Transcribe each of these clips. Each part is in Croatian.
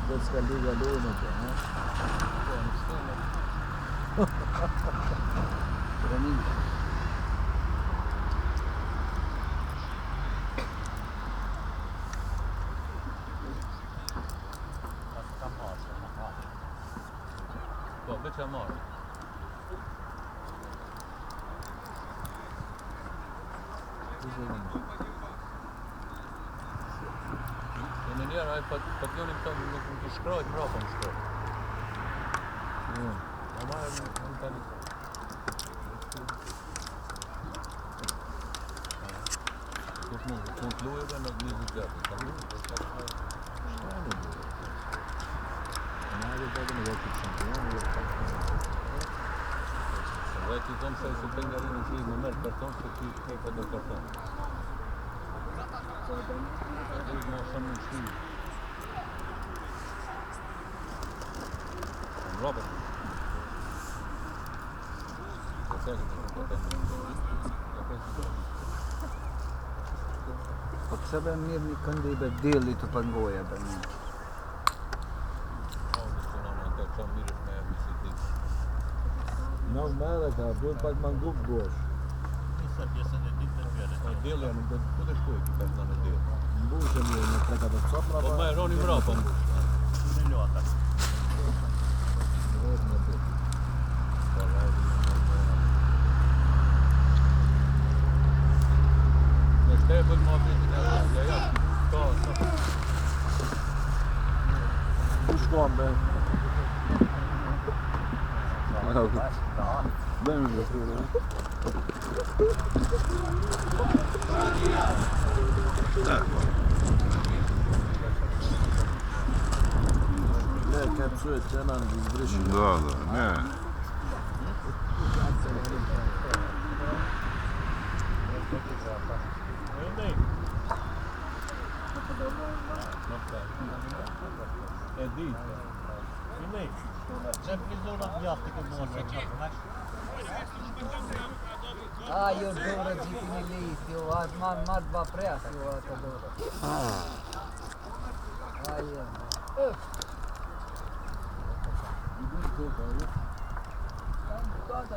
Det ska ligga lånet på. Men det är för att jag inte kan skroja bra på skroja. Ja, man inte контролює над низом. Давайте там все супенгарин свій номер картон, що ти до картон. Робert. Potrzeba miernik kandyby deli to pangoja pewnie. No meleka, był pak mangub głoś. Deli, men det är sjukt att man är del. Busen ju med träcka på sopra. Och med Ronny bra på. Det låter. Det är väl mat Puszkombe. Vem är det? Как псует цена на безбрежье. Да, не. А, eu dou de finalista, eu acho mais para pressa, eu adoro. Aí, toda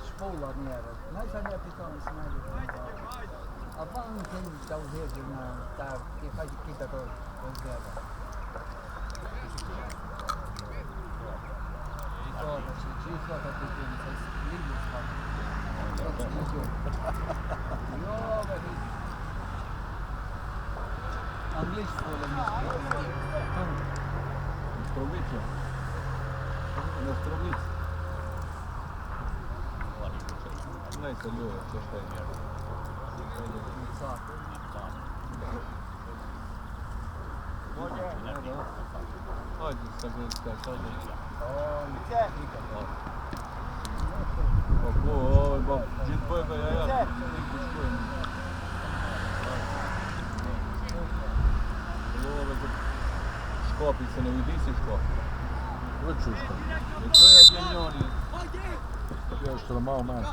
spola nere, mas a minha pessoa me ensina a van tem talvez na tá que faz quinta do zero. Toda se diz lá tá pedindo essas livros Angliško ali Stromica. Na Stromica. Nej, så låg jag så stänger. Hadi sakın istersen. Bak, git boy be ya. Шкопиться не ведися, шкоп. Вичушка. Якщо я геньорі. Я ж тримав мене.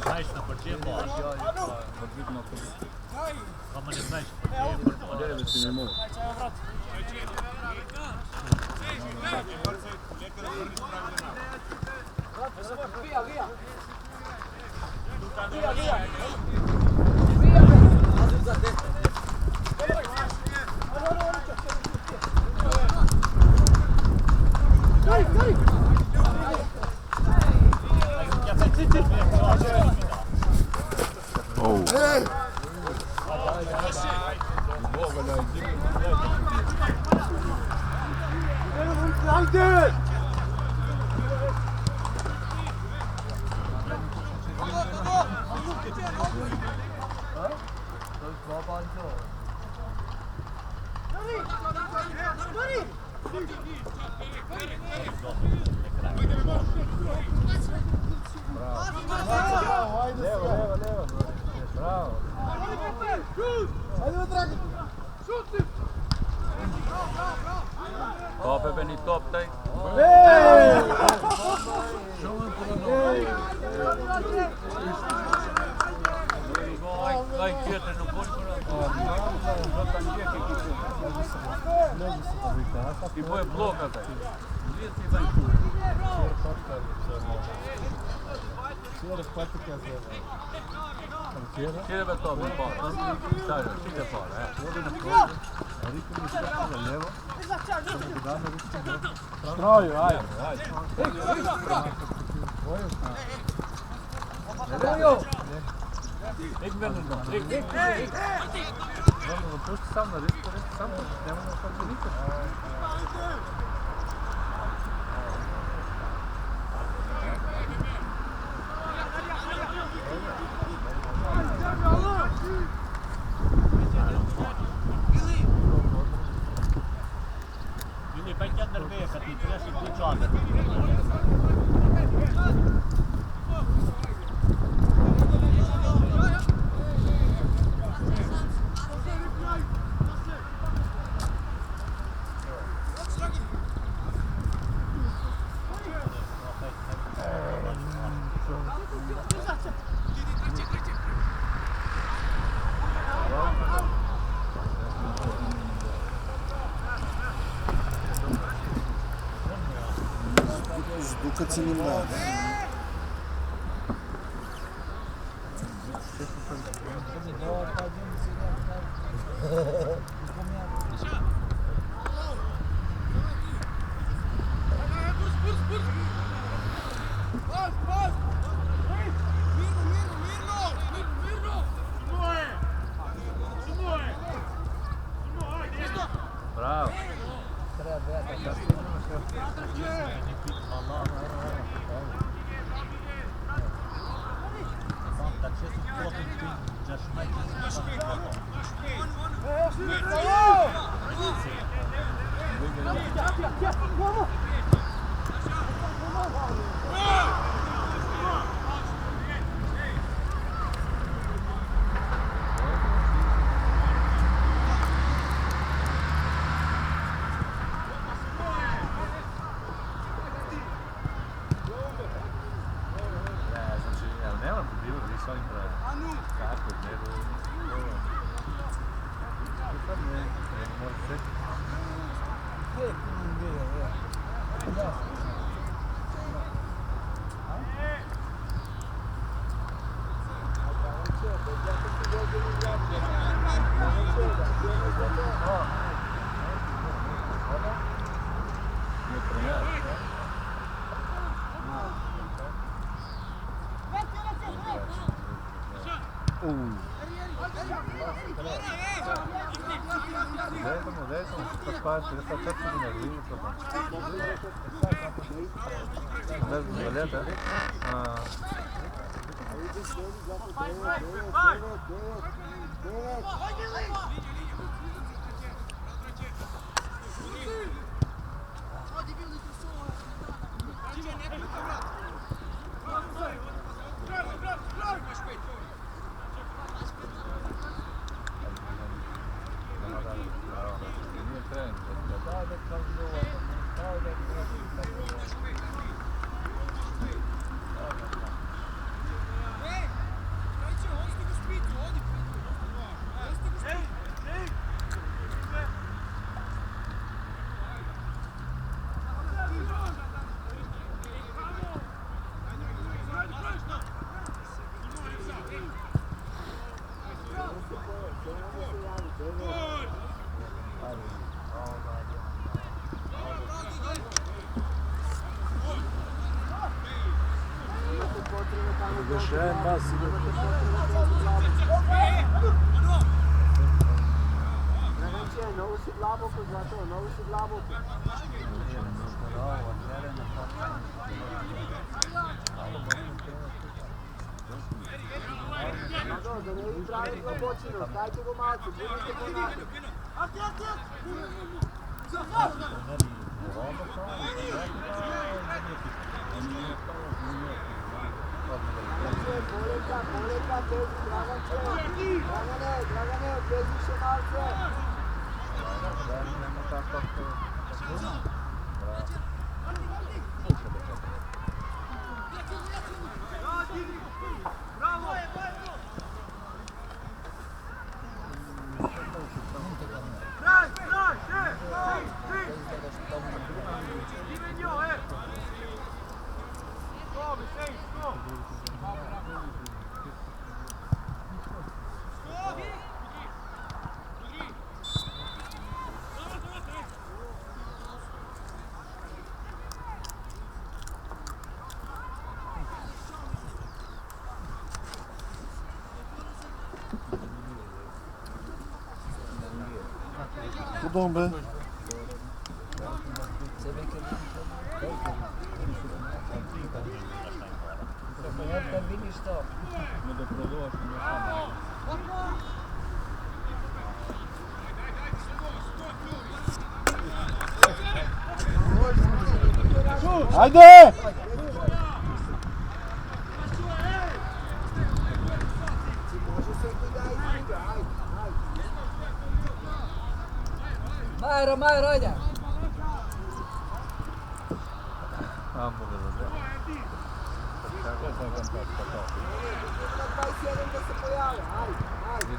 Знаешь, на почему? Кому не знаешь, почему? Деревиці не можу. Boga da je zimno. Ajde! Levo. Bravo. Ajde, dragi! Top je ni top taj. Kaj kjete no i boje bloka taj. Kjede be to mi para? Stavio, čide para, Stroju, ajde. Ik ben er nog. Ik. Pusti sam na risku, samo. Nema na što nikad. Vili, fai che andare via, ti interessa il gioco. Kad se njim radi. Bravo. Dejmo, pa spati, da pa čak tudi ne vidim, pa. Ne znam, zaljete? Zlato, novu si glavu. Dobro, da ne vi pravi globočinu, stajte go malce, budite ponavljati. Poleka, teži, Dragane, teži še malce. Pardon be. Kad vidiš to. Ajde! Majro, ajde! Amo ga da da. Da se pojave, ajde.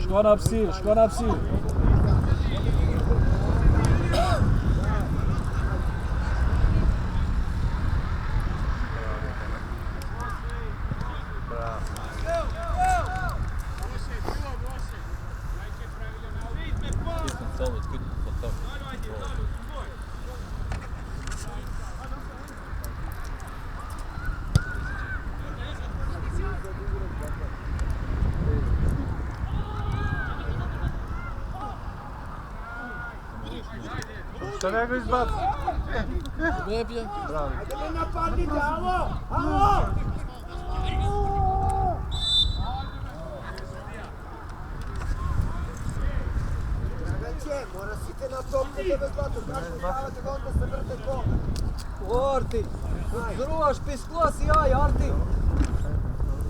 Ško na psil. Što ne ga izbaci? Lepje. Bravo. Ajde me napadnite, alo! Dragače, morate na top da bez zlato, kako stavate ga onda se vrte ko? Orti! Zruvaš pisklo si jaj, Arti!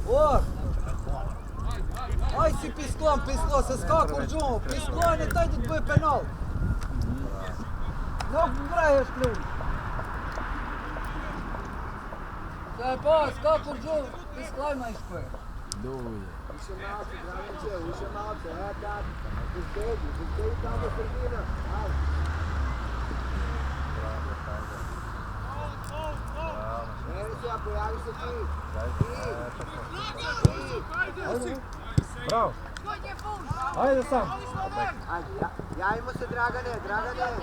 Or! Aj si pisklo, se skako u džumu, pisklo ne taj da tvoje penal! Nog braješ ključ! Kaj pa, skako u džumu, pisklo ima iškoje! Više malce, Dragače, više malce, tak, uzbedi tamo sredina, ajde. Meri se, a pojavi se ti. Bravo. Ajde sam. Ajde, javimo se Dragane. Dragane.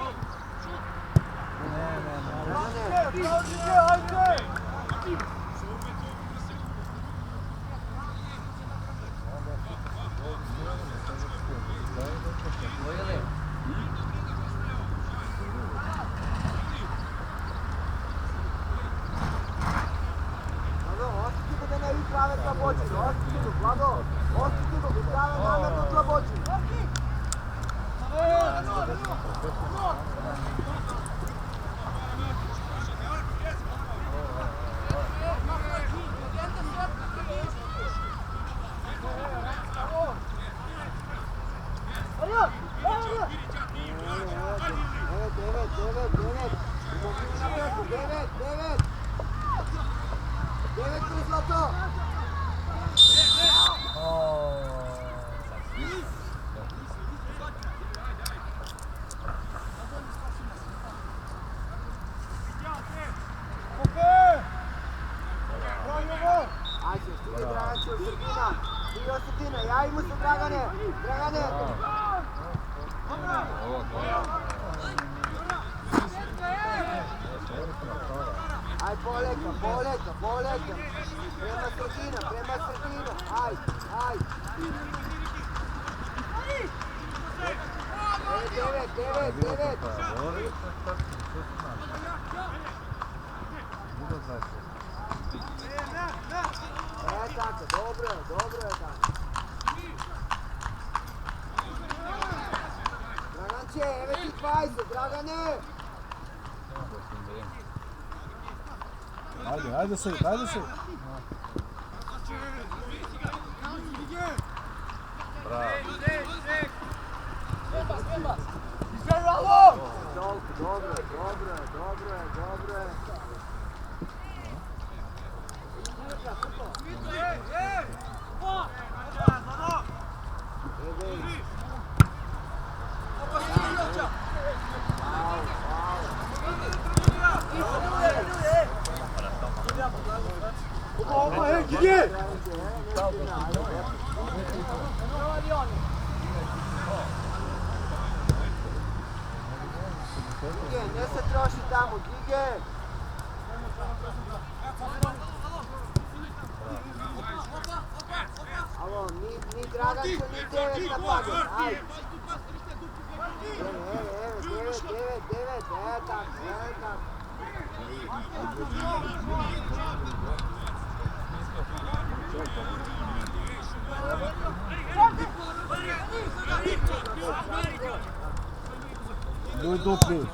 Aj poleka. Prema sredina. Aj. 9. Tako, dobro je tako. Draganče, evo ti 20, Dragane! Ajde se. Bravo. Dobro je. Gige, ne se troši tamo, Gige! Alo, ni Draganče, ni 9 napadne, ajde! Evo, 9, tako. Doj dupli.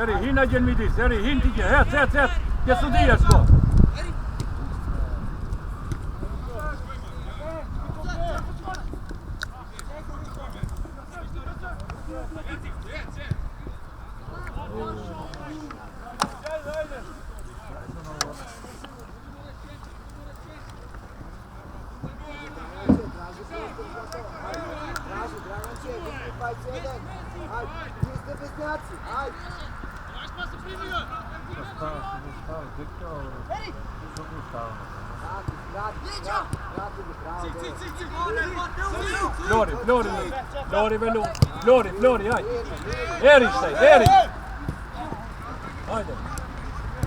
Eri, hinna gen midis, hin tige, het. Gdje su dije smo? Flori, aj! Eri! Ajde!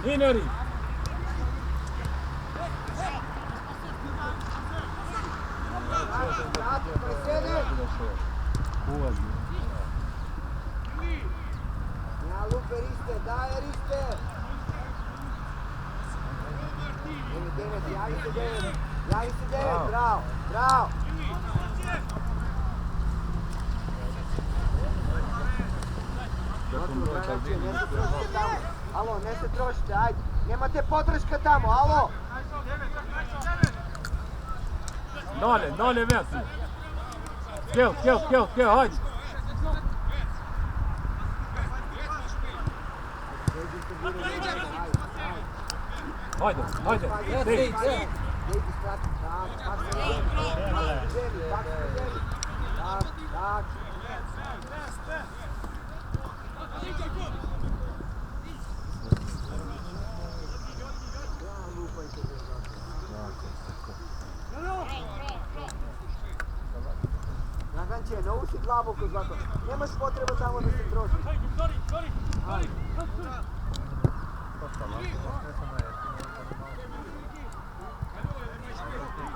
In Eri! Ja, Lupe, Riste, daj, Riste! 9, javi se 9, bravo! Alo, ne se trošite, ajde. Nemate podrška tamo, alo. Dole, veci. Skjel, ajde. Ajde. Tak. Draganče, ne usi glavu kod zlata. Nemaš potreba tamo da se troši.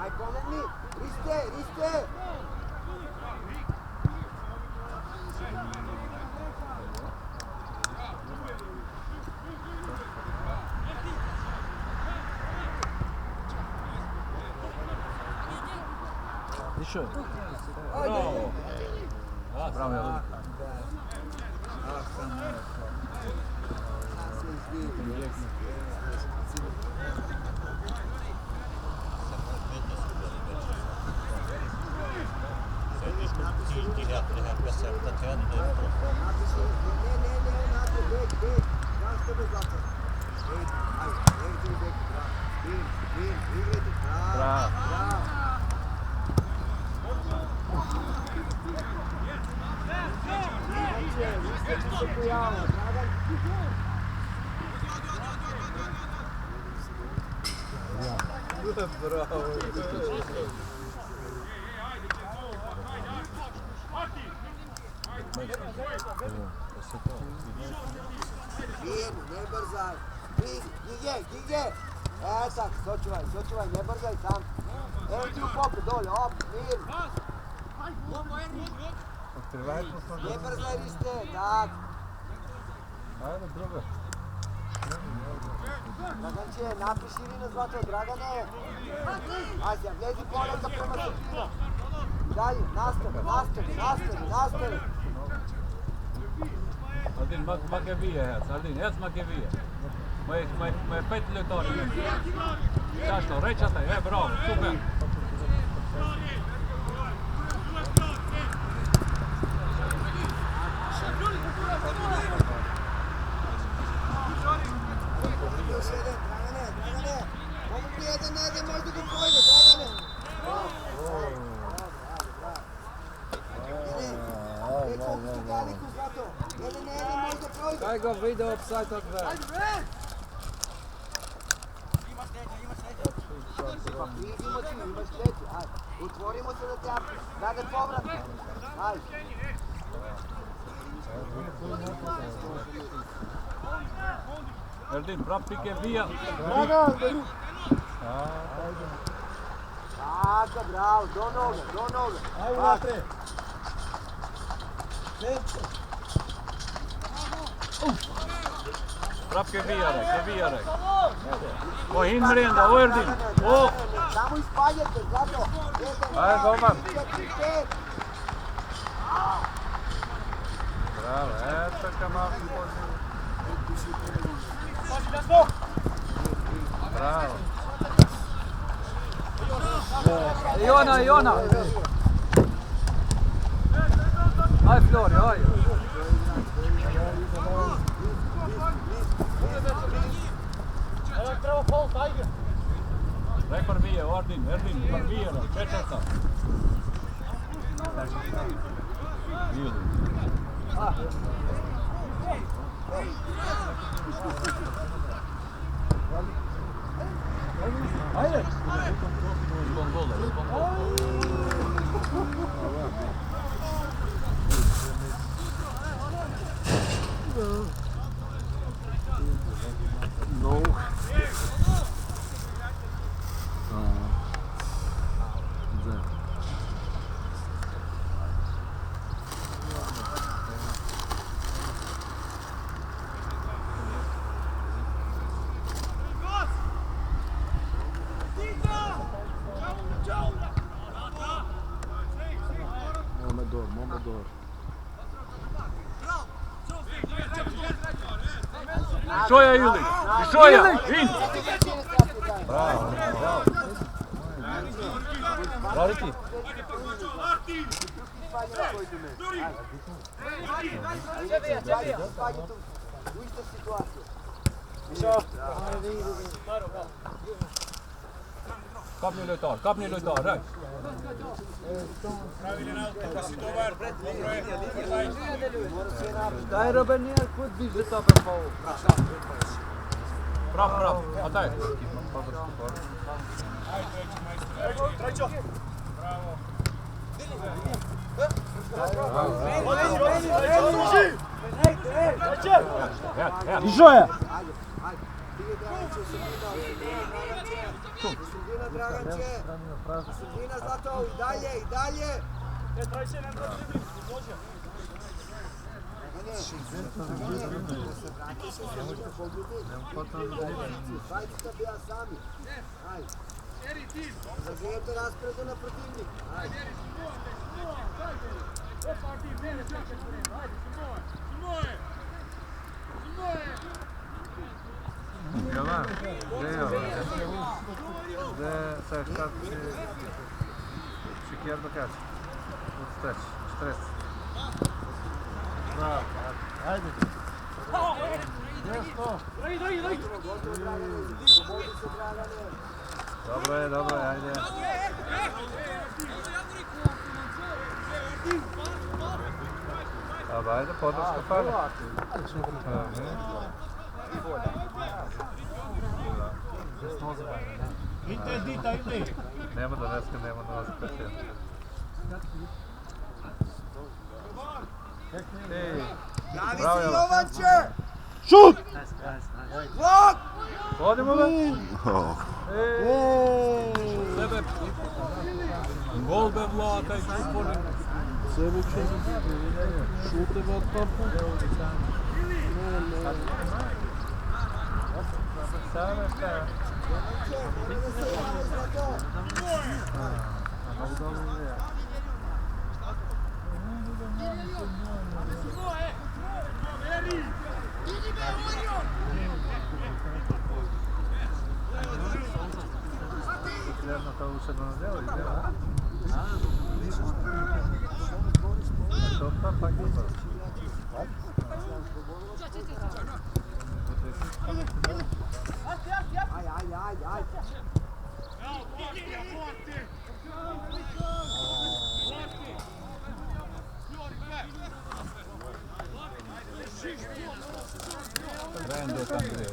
Aj, pomogni! Riste! Еще. Bravo! Bravo, Napiši, ne, onako, bek, znam s tebe zlato. Ajde, tu bek, bravo. Bin, igrajte, bravo. Vi ste se pojavili, Dragan. Bin, ne brzaj. Gige. Tak, sočuvaj, ne brzaj tam. Evo ti u poku, dolje, op, mir. Ne brzaj riste, tak. Ajde, druga. Draganče, napiši Irina zlato, Dragane. Ajde, vlezi poredka prema Srpina. Dalje, nastavi. Aldin, Makevije här. Aldin, ett Makevije. Med pettlötaren. Tačno, rečate, bravo, super. Još jedan, Dragane. Mogu jedan ne ide, možda ga pojde, Dragane. Bravo. Koliko su galiku zlato. Jedan ne ide, možda projde. Kaj ga vidi offside od dve. Imaš treći, ajde. Utvorimo se da te rade povratno. Ajde. Aldin, praktike via. Tako, bravo, do noga. Ajde naprijed. Prapke vijare. Ko hindren da Aldin. Samo ispaljajte, zlato. Ajde, golman. Bravo, eto kamal. Bravo. Iona. Aj Flori, aj. Rekord via, Aldin, via, četvrta. Ajde. Izbon gola. No. Momodor. Šoja Ilić, Šoja, in! Bravo. Raditi. U istoj situaciji. Kapni lojtar, raj. Daj Robert ner, kod viže ta pa Prav, a daj. I što je? Sredina Draganče, sredina zlato, i dalje. Hajde bija sami. Zagrijete raspredu na protivnik. Java, gdje se šta šikjer do kač? Od streć, Ajde. Dobro je, ajde. Ajde, podrška pada. Idite, Dita, ide. Nema doneska, nema doneska. Javi se Jovanče! Šut! Blok! Vodimo ga! Sebe! Gol be Vlata i Kupone! Sebe će šute od topa. Sebe šta? Jedno to ušedno na djelo, ide, a? To pa pak ima. Aj. Rende tam greš.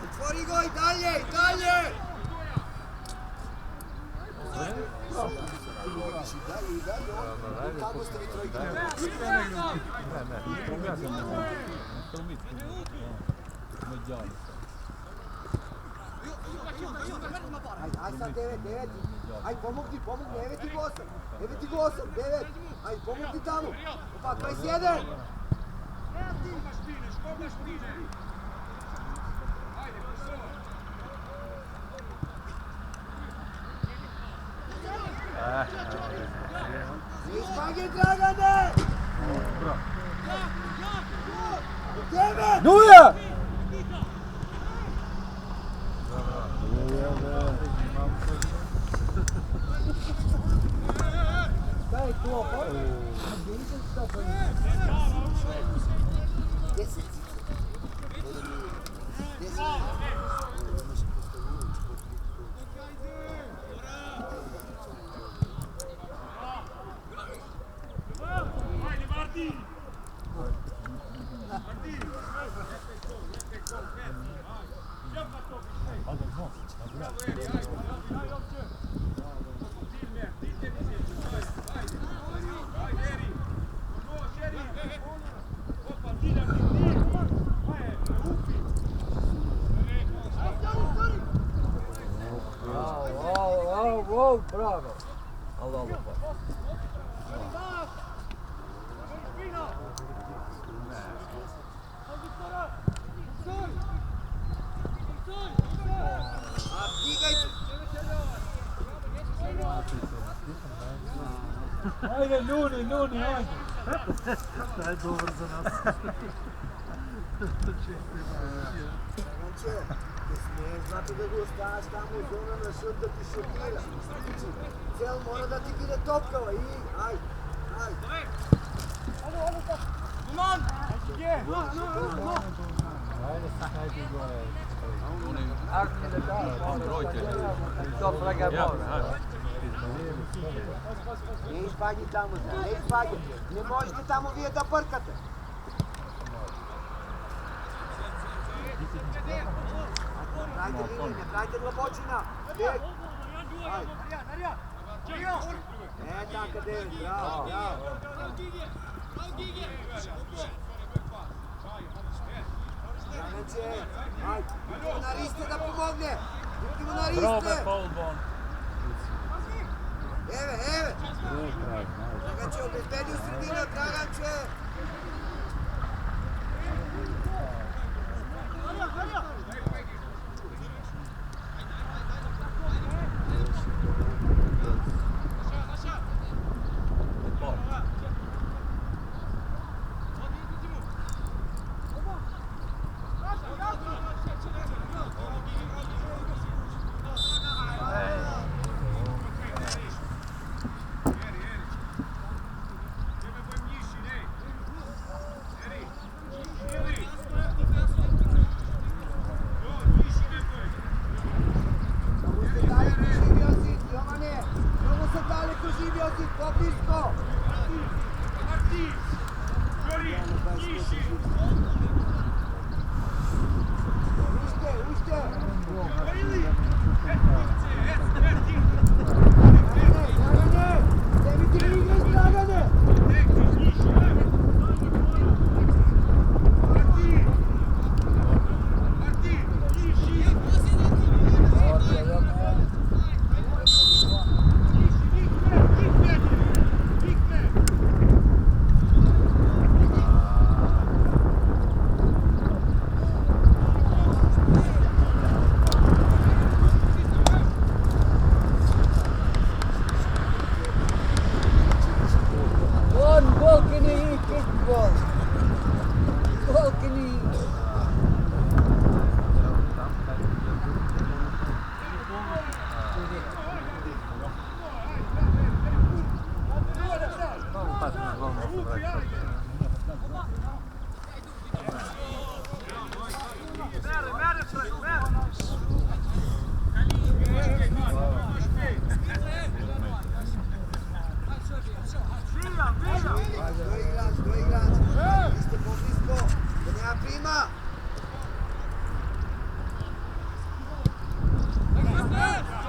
Otvori go i dalje! Kako ste vi trojka? Aj sad 9. Aj pomogni, 9 go 8. 9. Aj pomogni tamo. Opa, 21. Ispage Dragane! Nuja! Kaj je to? Gdje nisam što pa Wow, bravo! Allah Allah. Ajde, Nuni, ajde! Šta je dobar za nas? Znate da ga ostaš tamo u zonu na šut da ti šutira. Cel mora da ti ide topkava i aj. Ajde, sajdi gore. Arki da da. To fraga mora. Ne ispagi tamo, ne ispagi. Ne možete tamo vije da prkate. Pravite liniju, ne pravite globočina. Bijeg. Tako, David, bravo, bravo. Draganče, ajde, idemo na riste da pomogne. Idemo na riste. Eve. Draganče, obezbedi u sredinu, Draganče.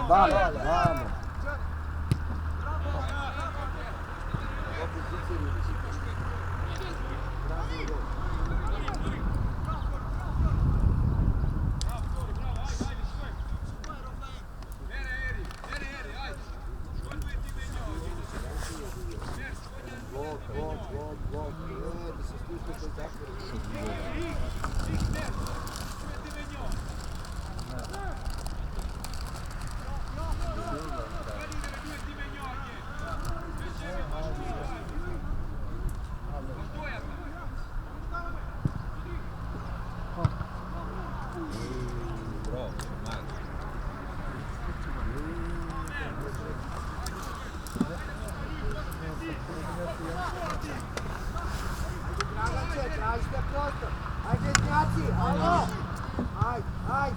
Vamos. Tražite prostor. Ajde, snjaci, alo. Ajde.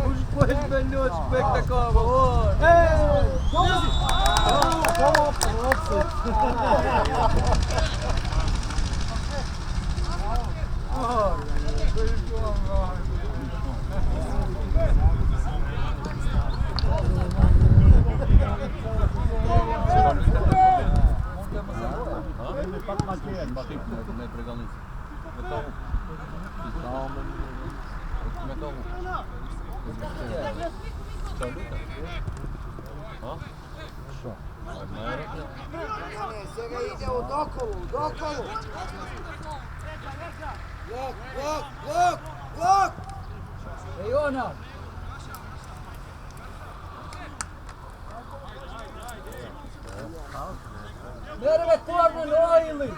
Os velhotes, como é que tá com a bola? Svega ide u dokolu. Blok! Ej, ona! Nerve torna no ili!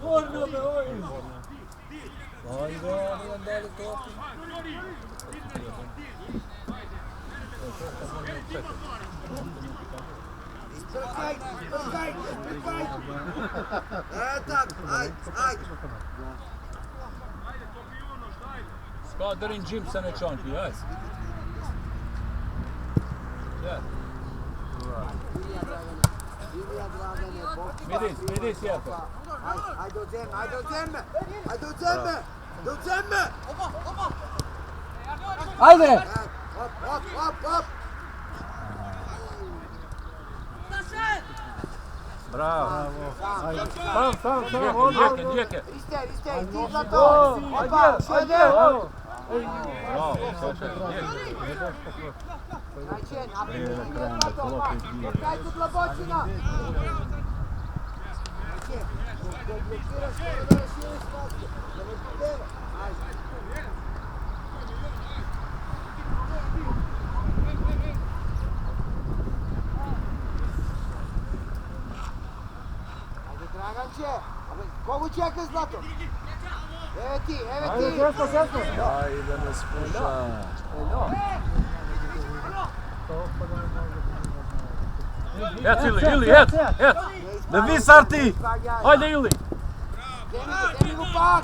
Torna me ili! Ajde, dali to. Isprkaj. Tak, ajde. Ska drin Jim sen ett sånt, ja. Ja. Ilija Dragane, Midis, Jeppe. Ajde od zemlje. Ajde! Hop. Bravo. Sam, Djeke. Iste, ti za to. Opa, šede. Bravo, Saša, Znači, naprijed, za to, opa. Kaj tu Blabočina? Znači, dok blokiraš, da raširiš paske. Da ne budeva. Ajde. Draganče, kogu čekaš Zlato? Evo ti. Ajde ne spušta. Het Ili, het. Ne vi Sarti! Ajde Ili. Demi mu pak!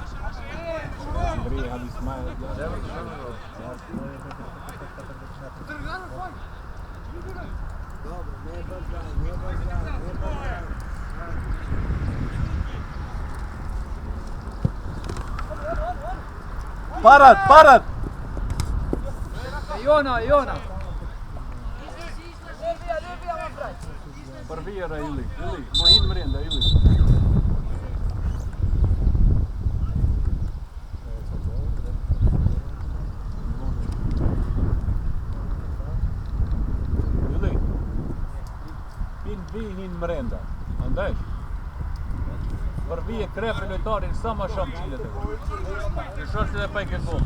Dobro, ne brzaj. Parat! Jona! Parvira Ili. Mohin Mrenda Ili. Ili. Vihin Mrenda. Andaj. Parvia krepe lojtarin sama shamçile te. Ju shoqë edhe pa i këtë boll.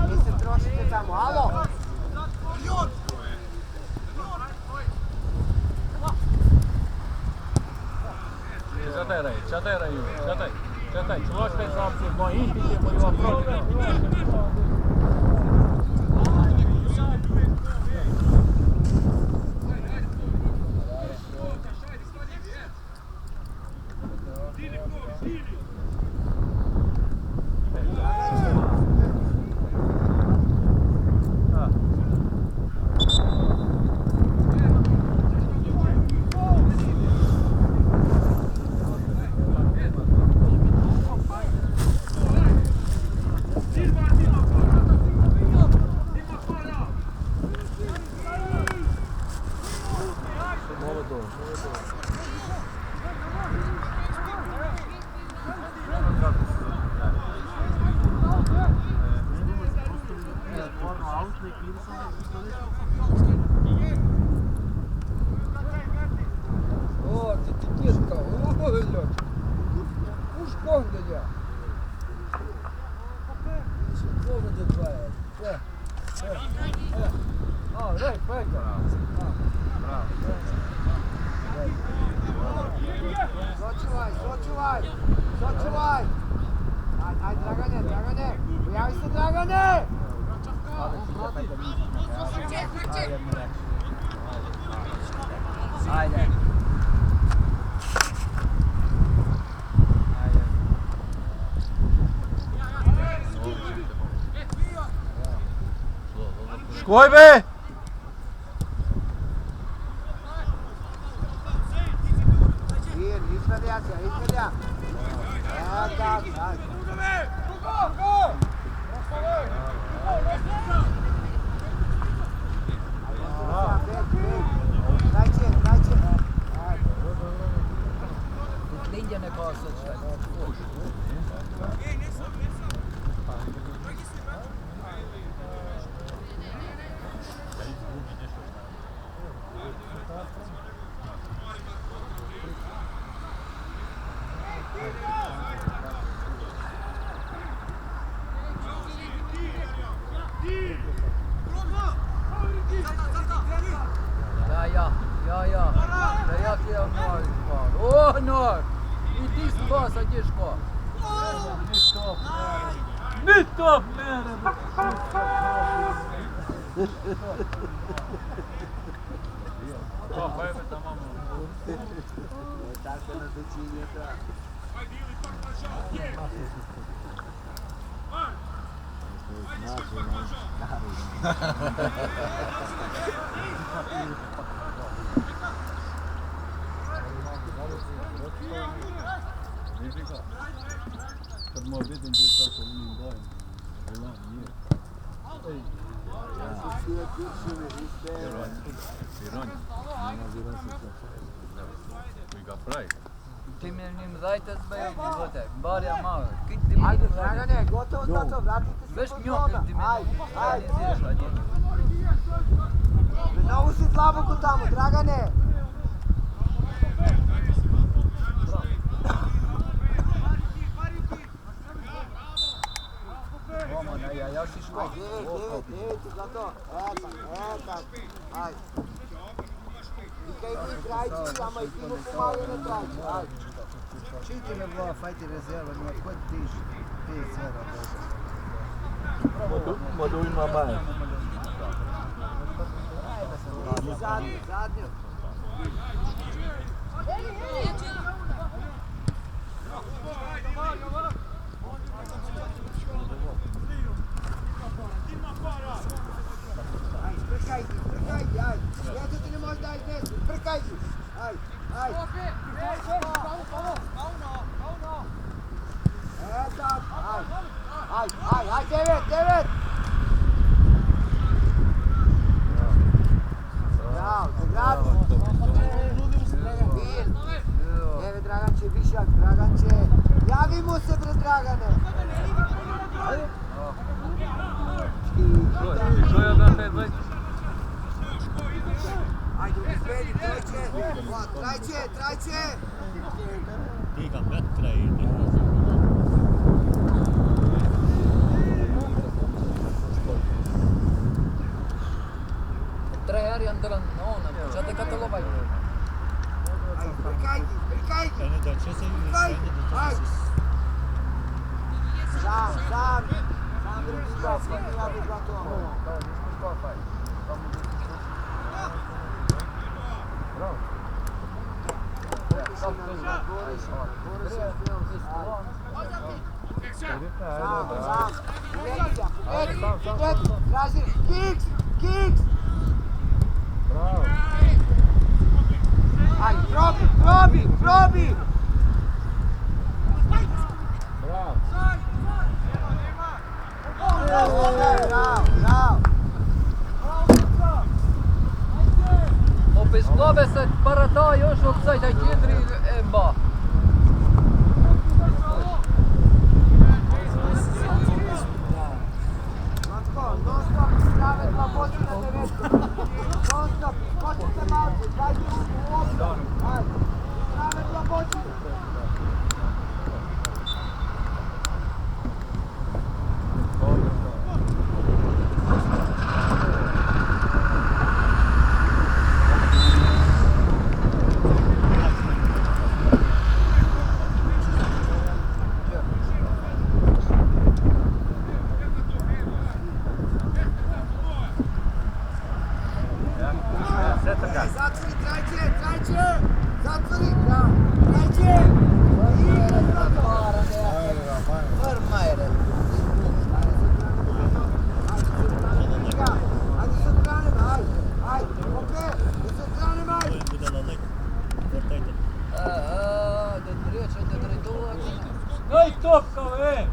Mislim, trošite tamo, alo? Čataj, čuvaš kaj za opciju, Mohin ti će moju protiv. Sočuvaj! Ajde, Dragane! Pojavi se, Dragane! Ajde. Škoj be! Izvedja. Evo tako, ajde. Daj će. je Nor spal. O, Nor! I ti spal, sad ješ spal. Ni top mere! Pa ajme tamo. Tako nas učinje da. Kad moj vidim gdje tako unim bojem. Vela, nije. Svi kurševi, vi ste... Vironja. Vi ga pravi. Ti mi njim zajte zbaju, živote. Bar ja malo. Kit ti mi Ajde, njim zajte. Dragane, gotovo tato, vratite se Veš kod njok toga. ti mi Ajde, ajde. organiziraš, a njih. Ne usi tlabuku tamo, Dragane. Romana, ja još i škol. Ajde, 9, za to. Etak. Ajde. I kaj vi trajci, ama i ti mu pomagaj na trajci. Ajde. Čiti me dva, fajti rezerva, nema kod tiš. 5-0. Modu ima manje. Zadnju. Ajde, sprkajte, ajde. Djeco ti ne možeš dati nešto, sprkajte. Ajde. Etak, ajde, 9. Bravo, zagradi. Evo Dragan će višak, Dragan će... Javi mu se bre Dragane. Što ja dam 5-20? Ajde, uzmeni, trajče. Liga bättre i det. Tre eri andran, ona, šta te katalovaju? Ajde, sprkajte. Yani da će se Ajde, ajde. Sam, drugi skop, pa mi ja bih za to. Da, nismo skopaj. Bravo. Sam, uvedi, traži, kiks. Bravo. Ajde, probi. Bravo. Bravo. Opet sklobe se parata još opsaj da jedri emba. Non stop, strave dva boci na 9. Non stop, skočite malo, dajte u obzor. Ajde, strave dva boci. Zatvori, trajče! Zatvori, bravo! Trajče! Ajde sa strane, ajde! Opet! Sa strane, ajde! Budalalık. Ortaydı. Da treću. Daj topka, ve!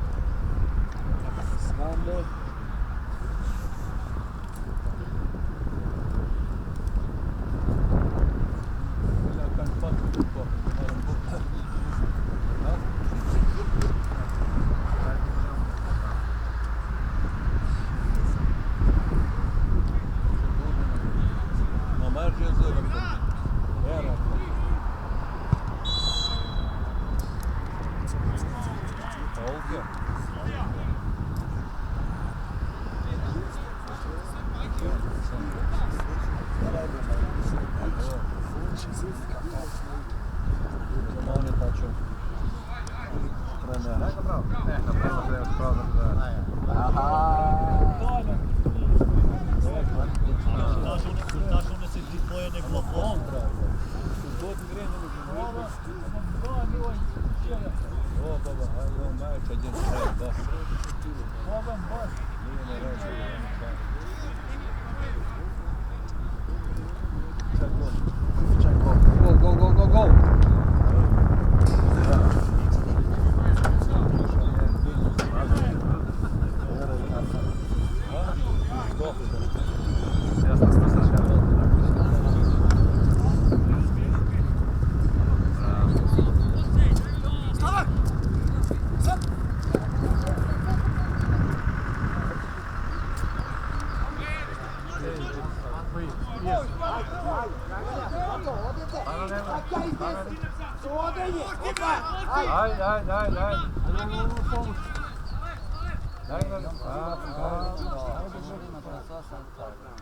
On je počeo. Trener. Daš one se dvoje nego on. Go.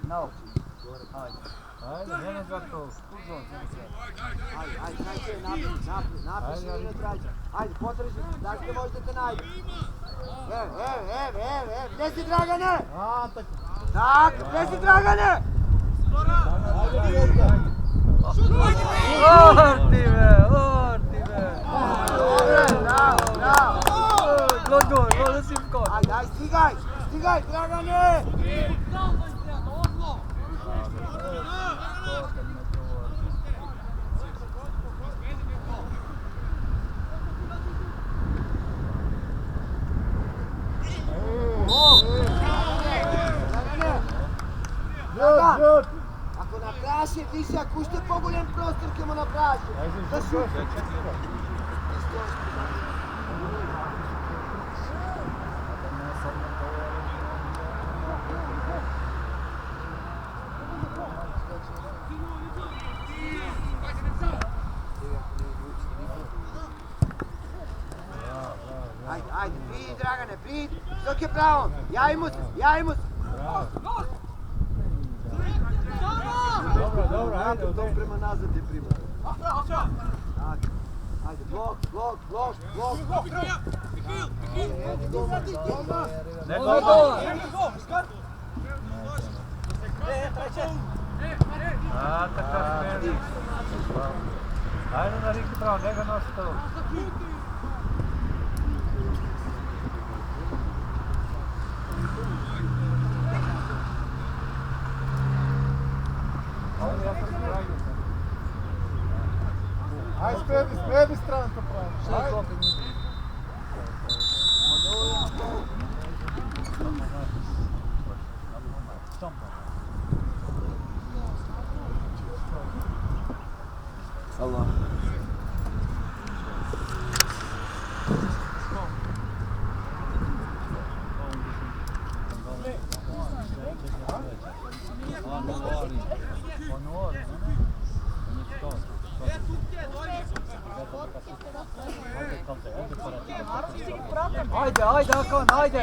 No. Ajde, nema za to. Ajde, naprijed, širino traži. Ajde, potraži, da ćete možda te najde. Evo, gdje si Dragane? Tako, gdje si Dragane? Orti me! Bravo! Gol, da si im kod. Ajde, stigaj, Dragane! Dragan, ako napraši više, ako ste poguljen prostor, kemo napraši. Da šuti. Ajde, pridi Dragane, pridi. Dok je pravom, javimo se. Dobro, ajde, To prema nazad je prima. Ajde, blok. Ajde na Riki pravo, njega nosi to. Aj, spredi stranka pravo. Allah. Ajde, Akon, ajde!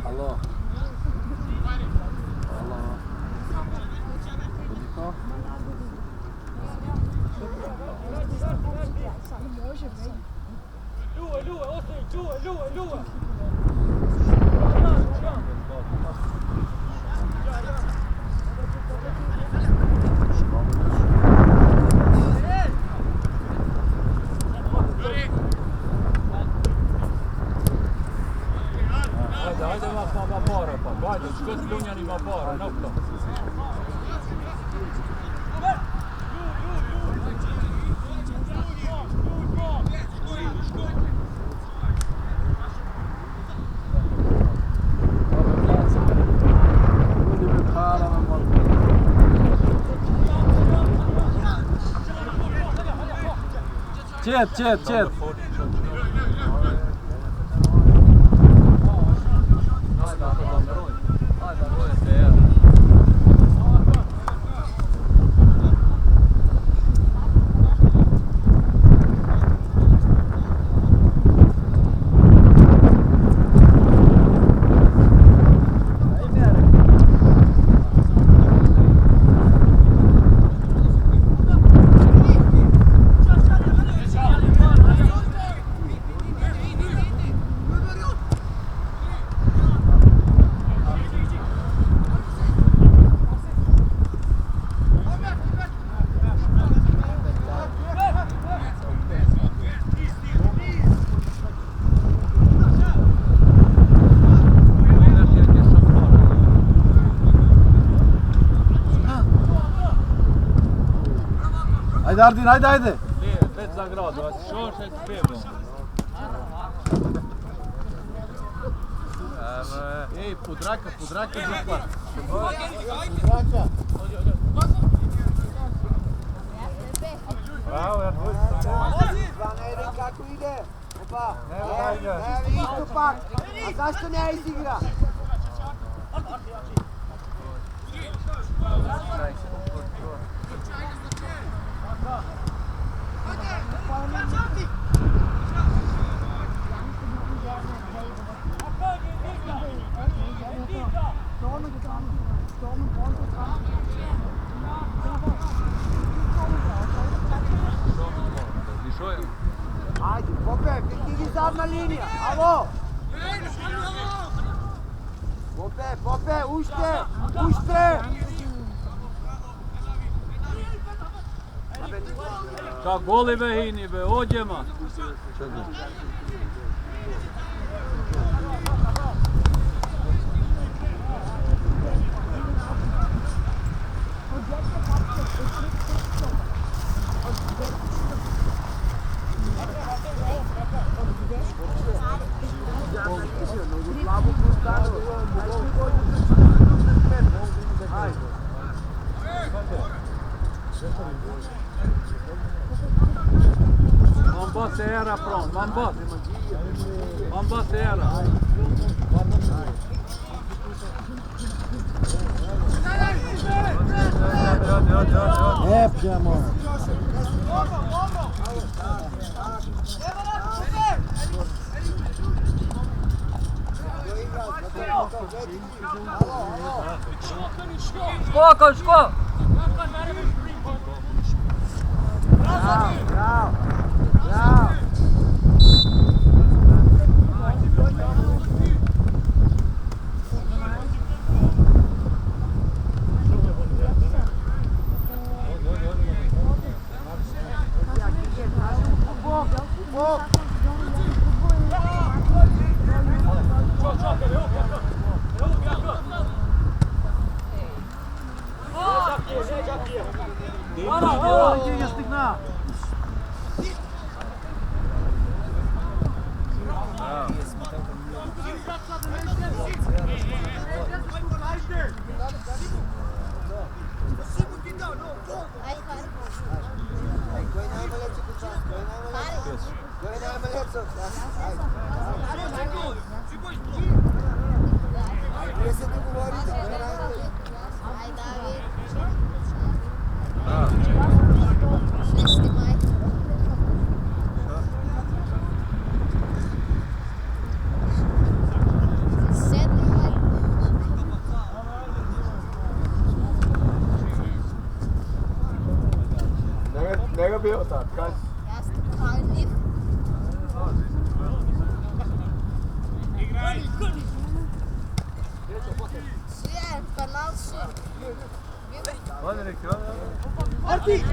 Alo. Može, već. Punjanima bara, nokta. Jet. Ajde Ardin, ajde! Već za grad, a što se spijemo? Ej, pudraka dupla. Bravo, ja tvoj Dva na jedan kako ide. Opa, evo istupak. A zašto ne izigra? Ajde, Pope, vidi zadna linija, alo! Pope, ušte! Ka goli be hini be, ođema. Man bara från, man bara Lepđemo. Skå! Bravo! Ne ga bio tad, kaj? Hadi rekli, hadi.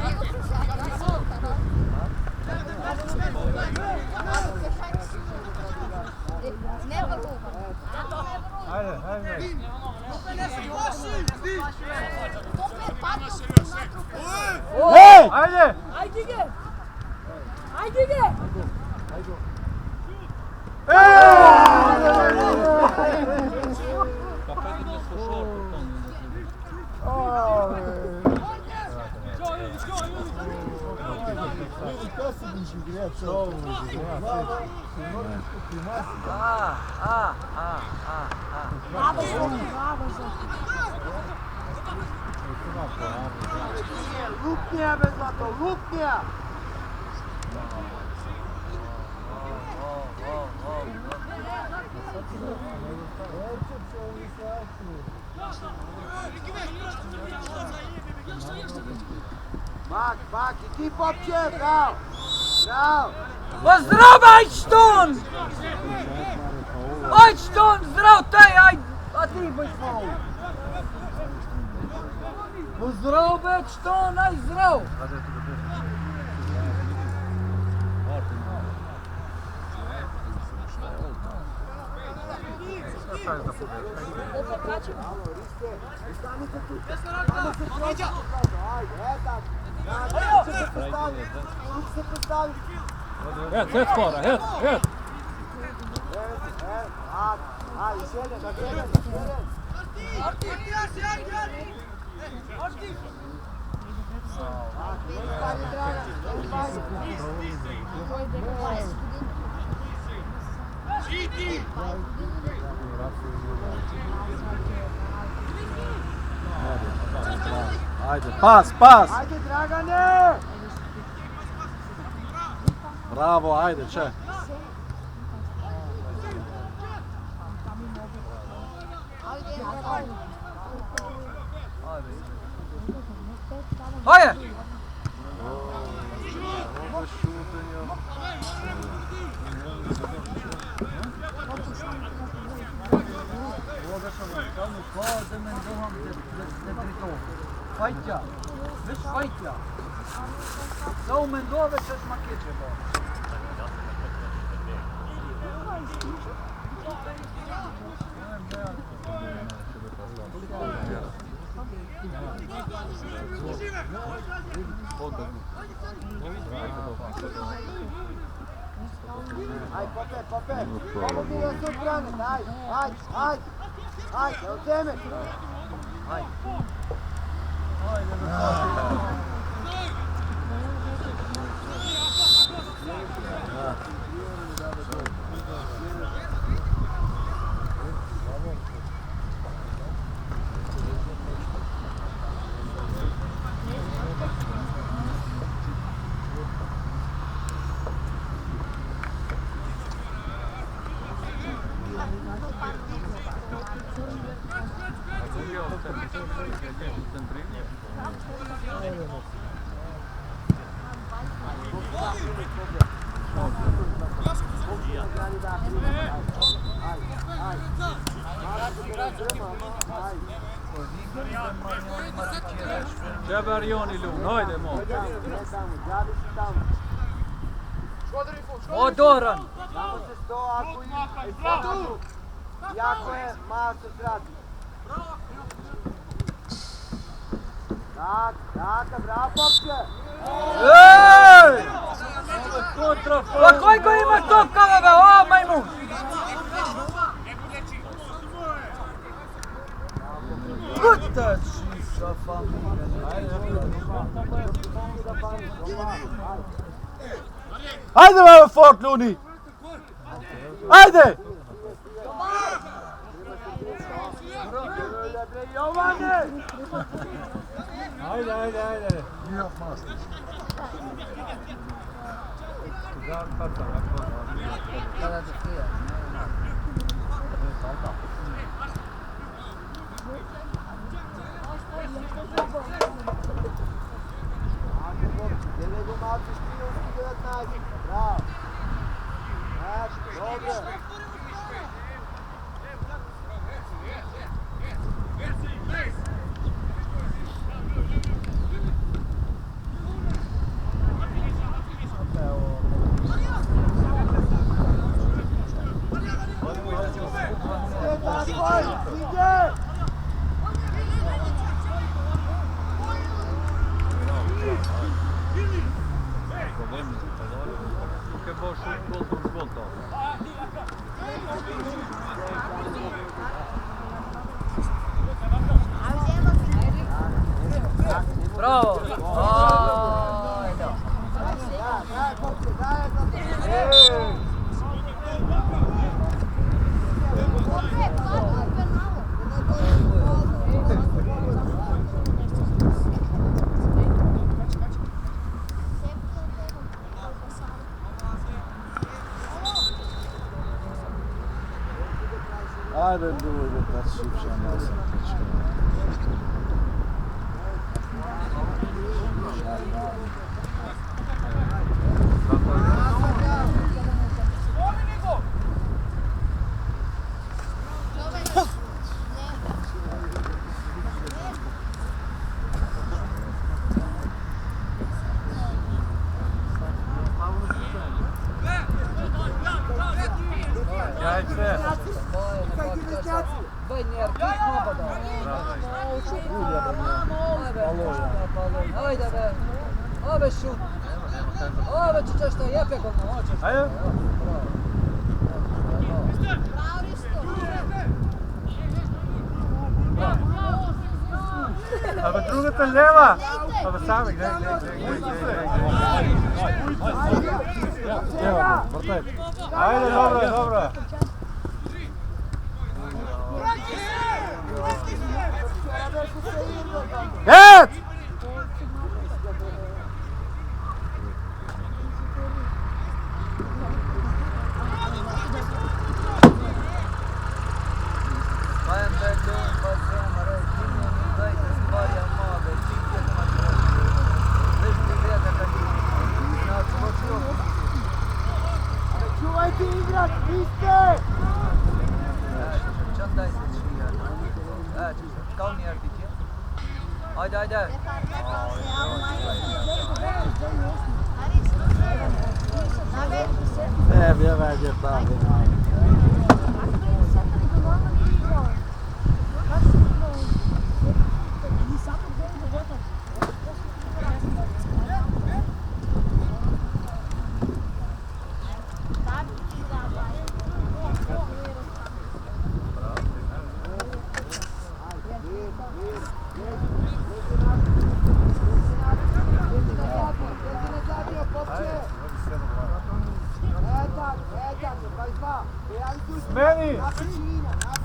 Ajde. Ej! Ajde! Ajde, Gige! Ajde, Gige! Pa pa idem nešto šortu, to mi ne Bravo, Zoki, bravo, Zoki. Luknija bez zlato, luknija! Bak, i ti popće, bravo! Bravo! Pa zdrav, aj šton! Aj šton, zdrav taj, aj! A ti boj faul! Pa zdrav, be šton, aj zdrav! Het skora, het! Ajde, pas! Ajde, Dragane! Bravo, ajde, če. Ajde! Fajtja! Viš fajtja! Zo men dove će smakeće bo. Aj, Pope! Pomogi da se odbrane, ajde, od teme! Džabar Joni Lun, hajde mo! Odoran! Samo se sto ako i ako je maso zrati. Taka, bravo Popće! Ej! Pa koji go ima topkava be, o majmun! Puta šiša familija! Ajde, malo fort, Luni! Ajde! Jovane! Ajde! Bravo! Dobro! Bravo! Ajde! Daj, momci, daj, Ajde, ljudi, da šipša nosa pička. Jajce. Vajner, kik napada! Ajde be! Ove šut! Ove ćeš što jepe kod me, hoćeš! Ajde. Aber drugата lijeva! Aber sami, gdje. Evo, vrtaj. Ajde, dobro. Jet! Vajem Beljun, Bazem, Režinjen, dajte stvari, Amabe, Činket, Matroši. Već ti vjede kad je. Znači, hoću još. Čuvajte igrat, niste! Čem daj se čija. Kao mi je pitje? Ajde. Ne, vjeraj gdje pravi.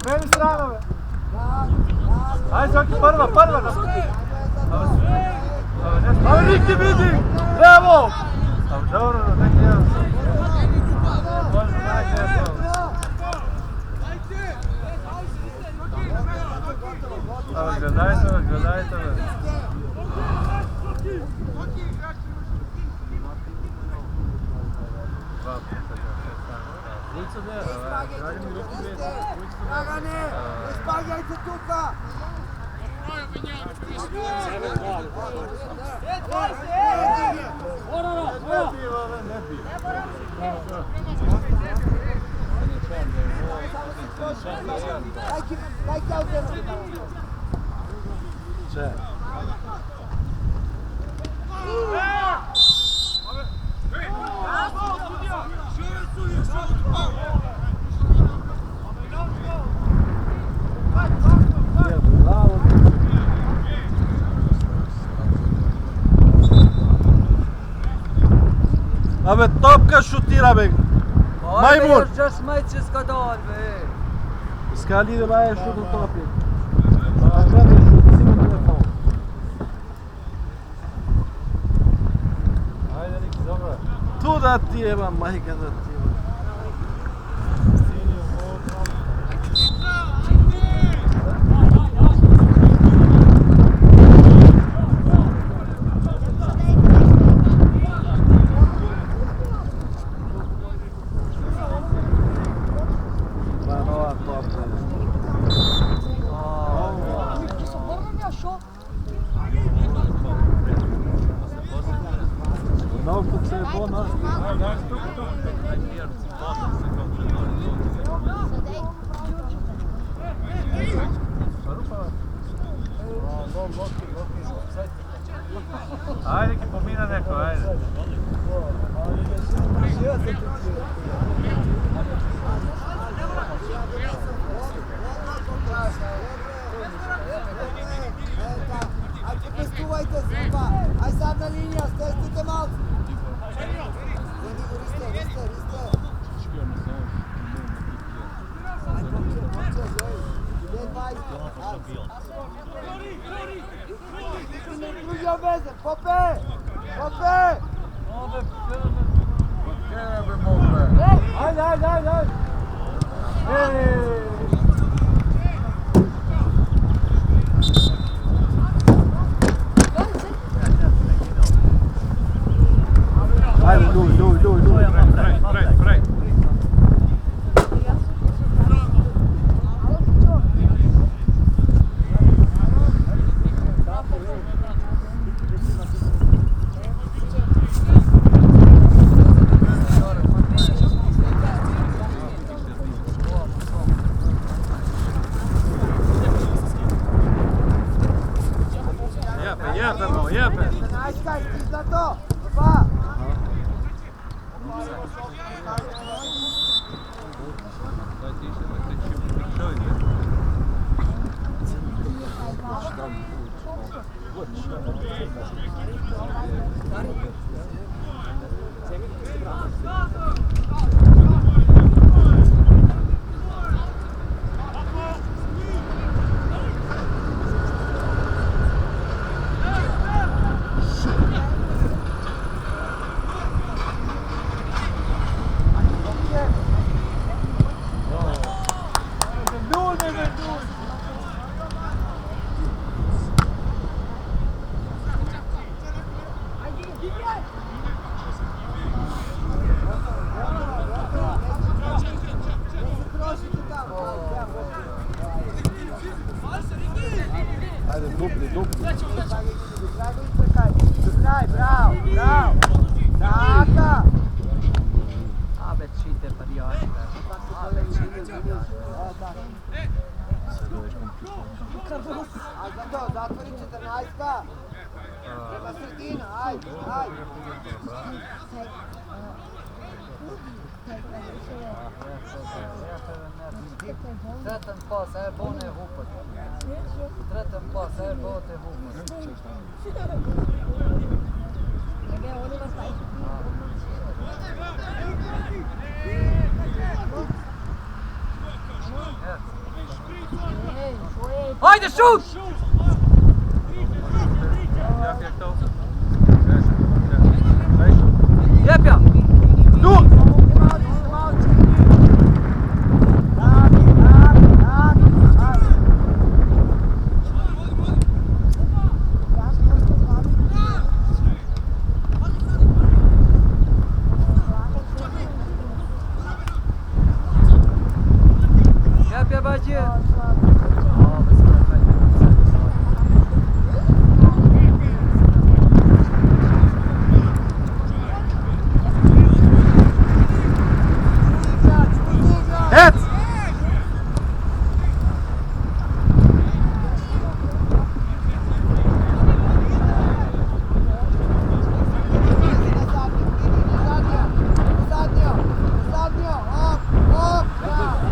Meni stranove. Ajde, svaki prva. Ali nik ti vidi! Evo! Dobro, neki jedan. Možda najde jedno. Gledajte me. Dragane, ne spagajte tuka! Daj kao zemlju. Če? Абе, топка шутира, бе! Маймун! Još majče skadal, be! Скали да лаеш шут от топи. Гледай шут, сигурно да е фол. Ajde, Niki, dobro. Tu da ti jeba, majka da ti jeba. Novkog se je bona. Ajde, ki pomina neko, ajde. Ajde, pestuvajte se, Stara, stestite malce. Riste. Aj, pomče, želi. Gdje je 20? Drugi obvezen, Pope! Ajde! Ajde, lui. Prej. Jepe. Najska, ti za to. Pa. Kraj, bravo. Taka. Abet šite pa dijate. A za to, zatvori 14-ka. Prema sredina, ajde. Tretten pas, här borde ihop. Tretten pas, här borde ihop. Haydi şut! Yap ya! Dur! Yap ya bacı! Et! Zadnjo, hop, bravo.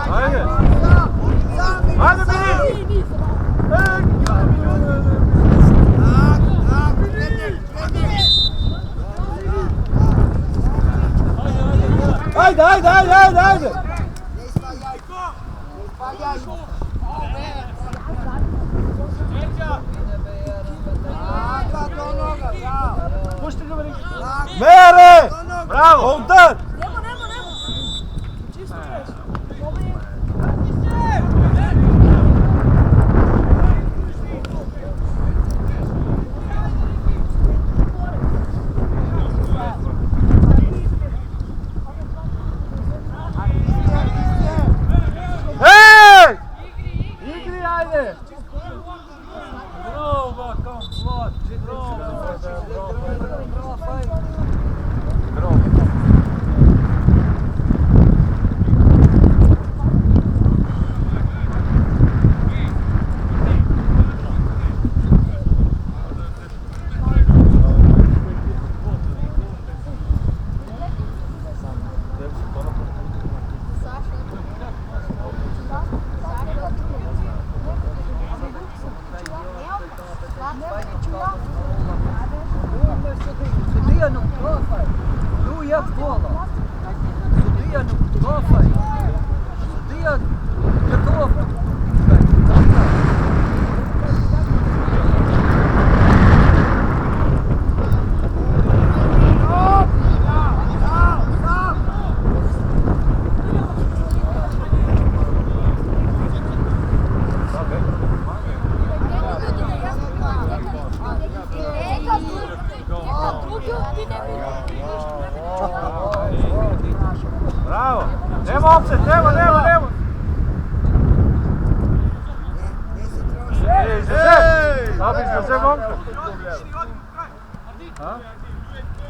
Ajde! Ajde! Ne ispagaj! Tako, do noga, bravo! Pušti ga, Mariki! Tako, Mere! do noga! Bravo! Ovdje! Nemo. Čisto čuješ. Ovo je... Ej! Igri, ajde! Bravo, kom, Vlad! Судия não tofa, tu e a bola. Судия não tofa, судия не tofa. Bravo! Nema opset, nema! Ej, Zezé! Sabe Zezé, momka? Ha?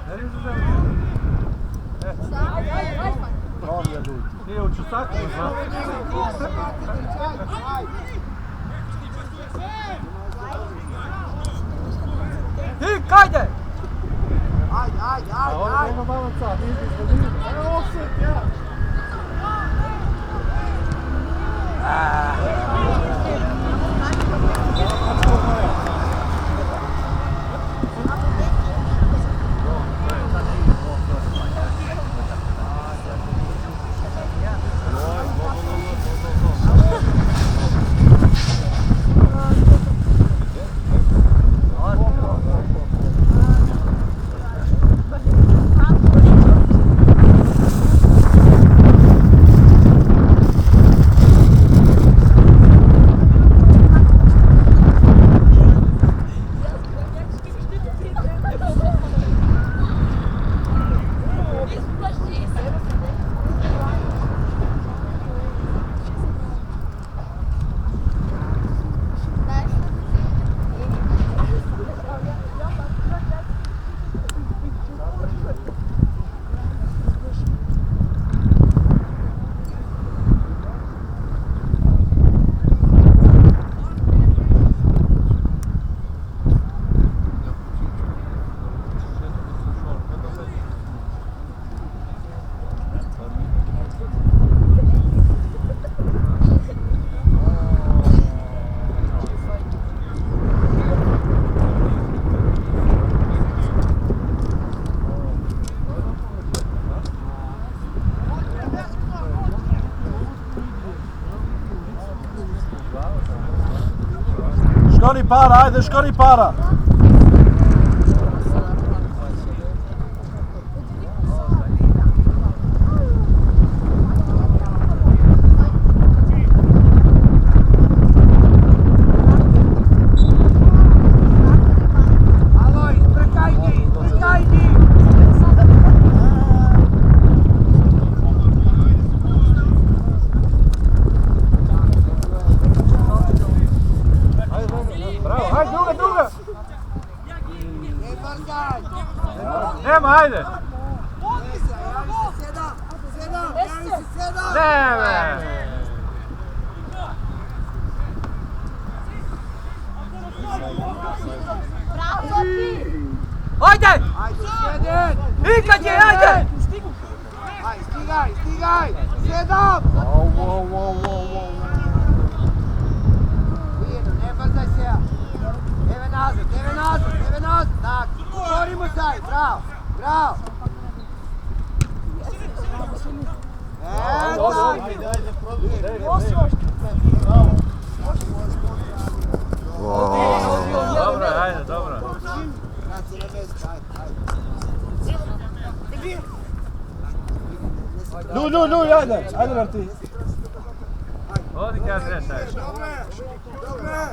Ne li Zezé? Nije u Čusaku, ha? Ti, kajde! Ajde! A ovo nema malaca, nije. Evo opset, ja! Škoni para, ajde, škoni para! Nema, ajde! Javi se, sedam! Neme! Bravo, ti! Ajde! Ajde, sjedin! I kad je, ajde! Ajde, stigaj! Sedam! Mirno, ne brzaj se! Neve nazad! Tak, borimo se! Bravo! Ljuj, ajde Marti. Odi kad rešaj. Dobre!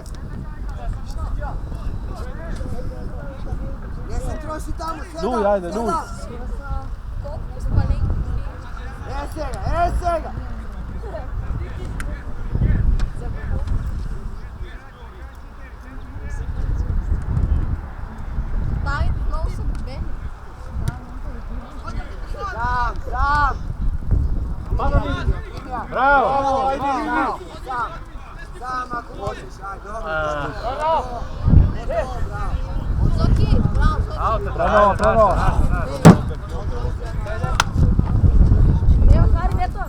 Ne se troši tamo, sedam! Ljuj, ajde, ljuj. Evo ga! David, mnogo sam beni. Sam! Bravo! Sam ako možeš, ajde, Zoki, bravo, Zoki. Pravo. Evo, Kari, ne to.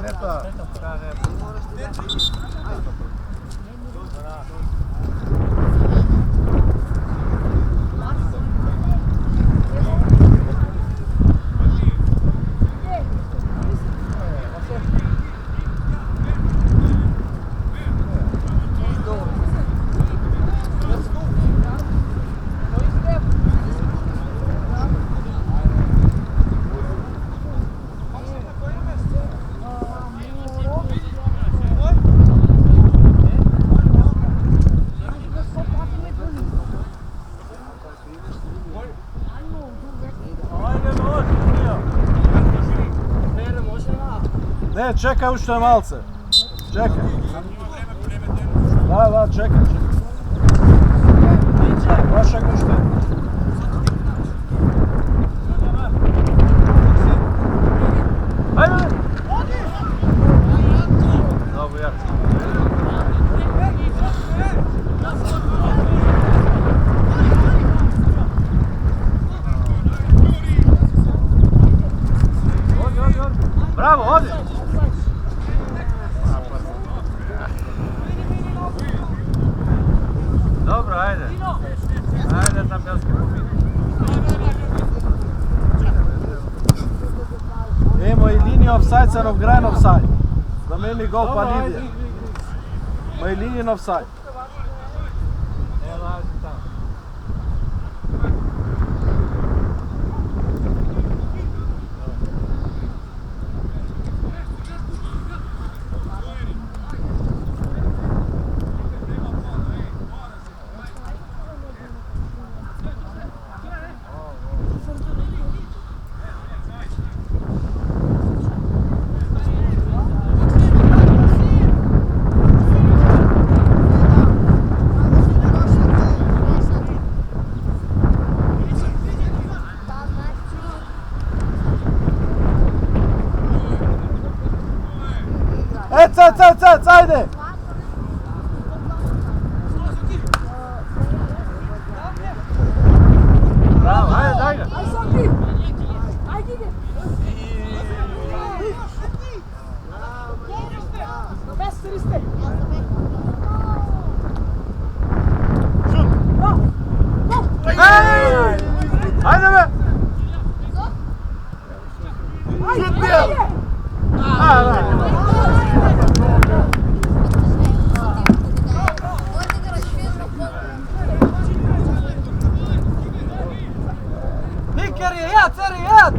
Ne to. Ne, čekaj ušte malce. Čekaj. Da, čekaj. Vašak ušte. Ajde! Dobro, ja. Bravo, odi! Dobro, ajde. Ajde na Belski pobjedi. Emo i linija offside, sad obgrajen offside. Zamenili gol pa Lidija. Ma i linija offside. Ec, ajde! Bravo, ajde, daj ga! Aj, Zoki! Ajde, ide! Best respect! Ej! Ajde be! Šut bio! Hiker je jad, cer je jad!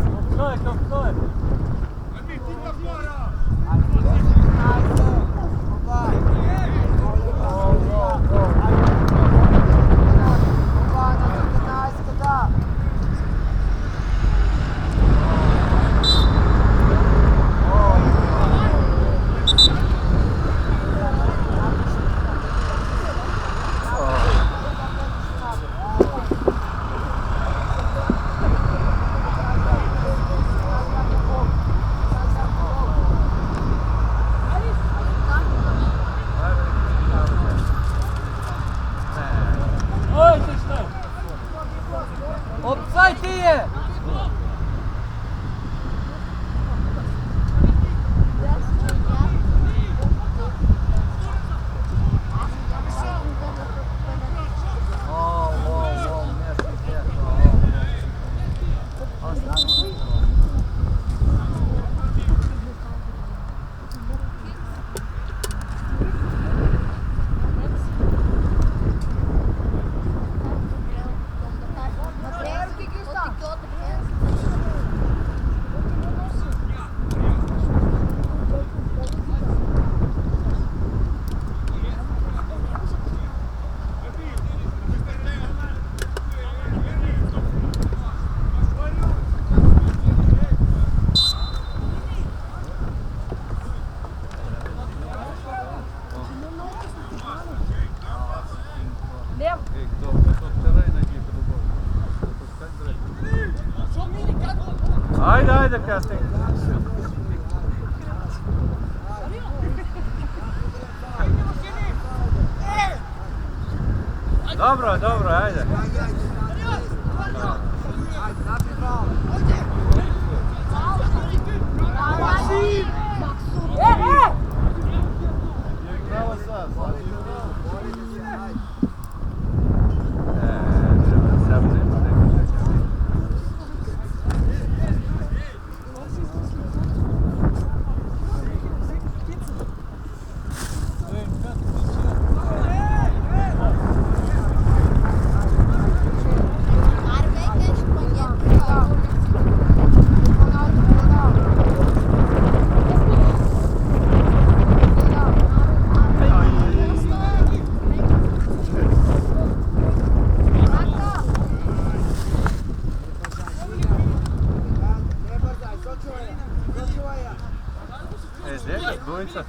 Ajde casting. Dobro, dobro, ajde. Bravo sad. Dvojica.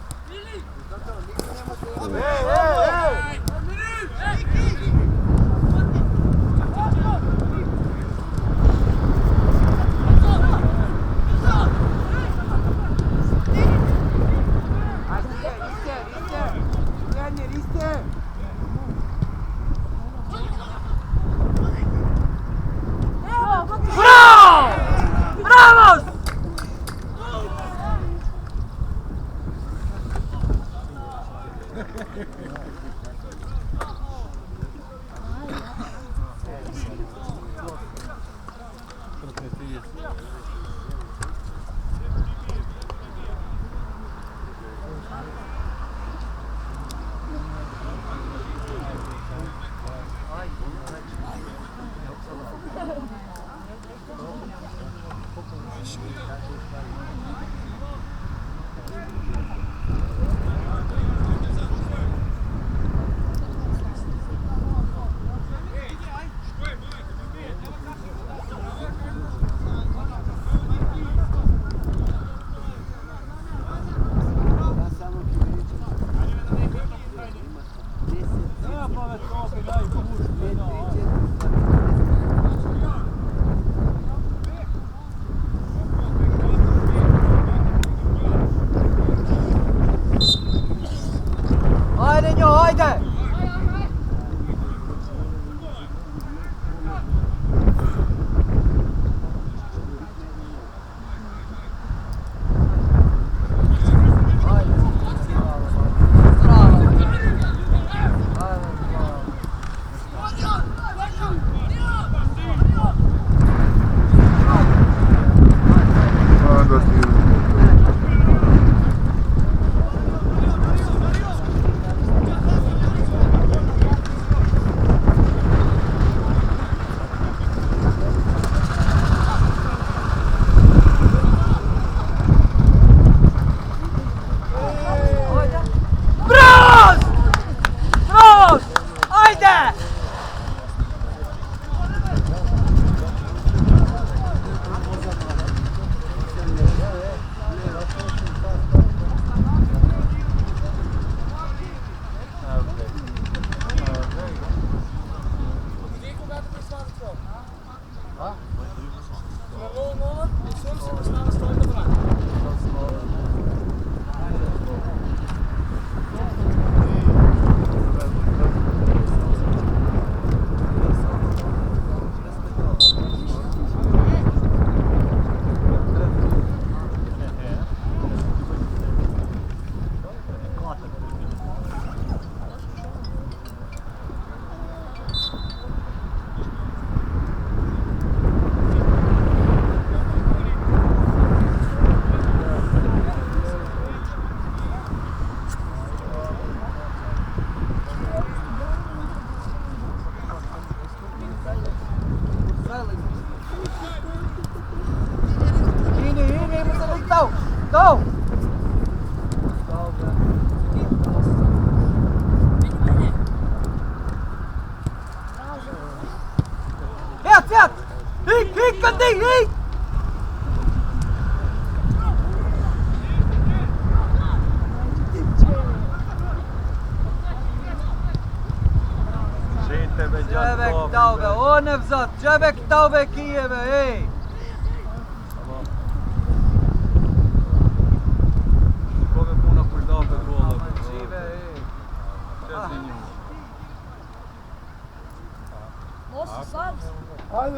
Čebek Taube, on je vzat, Čebek Taube Kijeve, ej!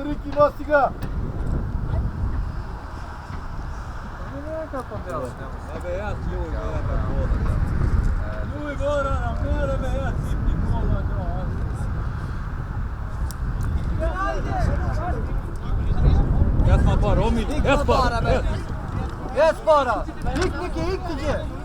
Riki, nosi ga! Jes para! Jes Niki, ik ti gdje?